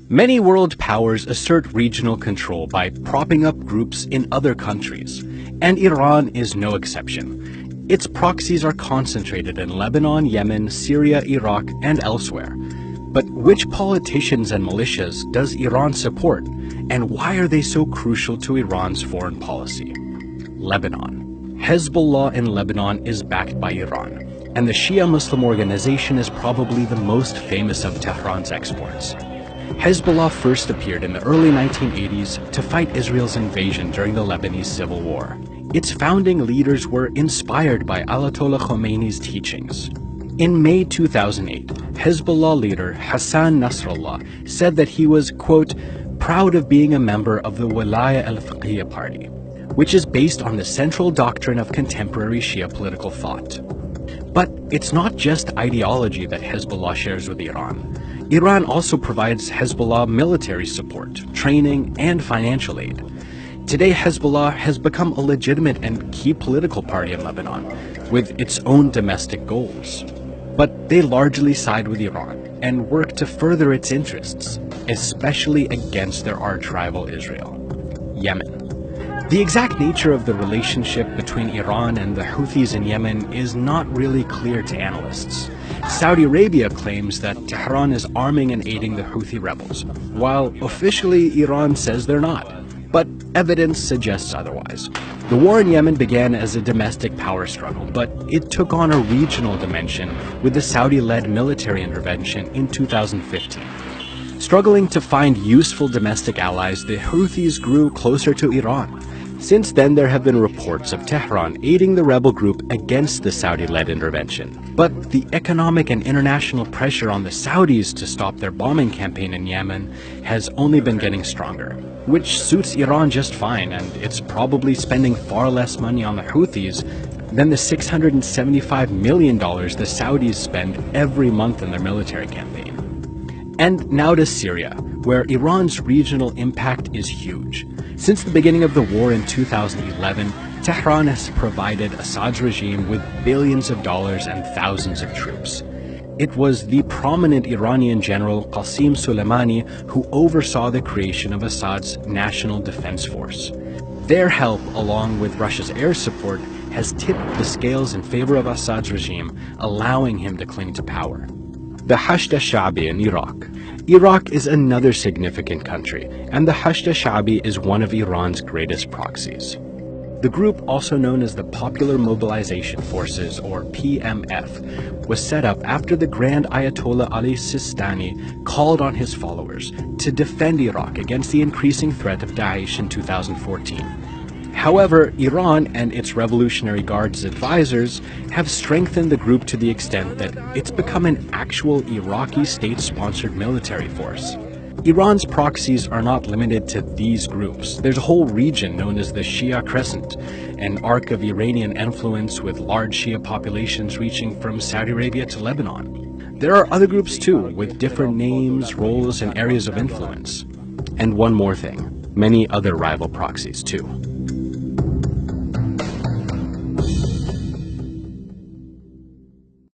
Many world powers assert regional control by propping up groups in other countries, and Iran is no exception. Its proxies are concentrated in Lebanon, Yemen, Syria, Iraq, and elsewhere. But which politicians and militias does Iran support, and why are they so crucial to Iran's foreign policy? Lebanon. Hezbollah in Lebanon is backed by Iran, and the Shia Muslim organization is probably the most famous of Tehran's exports. Hezbollah first appeared in the early 1980s to fight Israel's invasion during the Lebanese Civil War. Its founding leaders were inspired by Ayatollah Khomeini's teachings. In May 2008, Hezbollah leader Hassan Nasrallah said that he was, quote, proud of being a member of the Walaya al-Fiqhiyya party, which is based on the central doctrine of contemporary Shia political thought. But it's not just ideology that Hezbollah shares with Iran. Iran also provides Hezbollah military support, training, and financial aid. Today, Hezbollah has become a legitimate and key political party in Lebanon, with its own domestic goals. But they largely side with Iran and work to further its interests, especially against their arch-rival Israel. Yemen. The exact nature of the relationship between Iran and the Houthis in Yemen is not really clear to analysts. Saudi Arabia claims that Tehran is arming and aiding the Houthi rebels, while officially Iran says they're not. But evidence suggests otherwise. The war in Yemen began as a domestic power struggle, but it took on a regional dimension with the Saudi-led military intervention in 2015. Struggling to find useful domestic allies, the Houthis grew closer to Iran. Since then, there have been reports of Tehran aiding the rebel group against the Saudi-led intervention. But the economic and international pressure on the Saudis to stop their bombing campaign in Yemen has only been getting stronger, which suits Iran just fine, and it's probably spending far less money on the Houthis than the $675 million the Saudis spend every month in their military campaign. And now to Syria, where Iran's regional impact is huge. Since the beginning of the war in 2011, Tehran has provided Assad's regime with billions of dollars and thousands of troops. It was the prominent Iranian general Qasem Soleimani who oversaw the creation of Assad's National Defense Force. Their help, along with Russia's air support, has tipped the scales in favor of Assad's regime, allowing him to cling to power. The Hashd Sha'bi in Iraq. Iraq is another significant country, and the Hashd Sha'bi is one of Iran's greatest proxies. The group, also known as the Popular Mobilization Forces, or PMF, was set up after the Grand Ayatollah Ali Sistani called on his followers to defend Iraq against the increasing threat of Daesh in 2014. However, Iran and its Revolutionary Guard's advisors have strengthened the group to the extent that it's become an actual Iraqi state-sponsored military force. Iran's proxies are not limited to these groups. There's a whole region known as the Shia Crescent, an arc of Iranian influence with large Shia populations reaching from Saudi Arabia to Lebanon. There are other groups too, with different names, roles, and areas of influence. And one more thing, many other rival proxies too.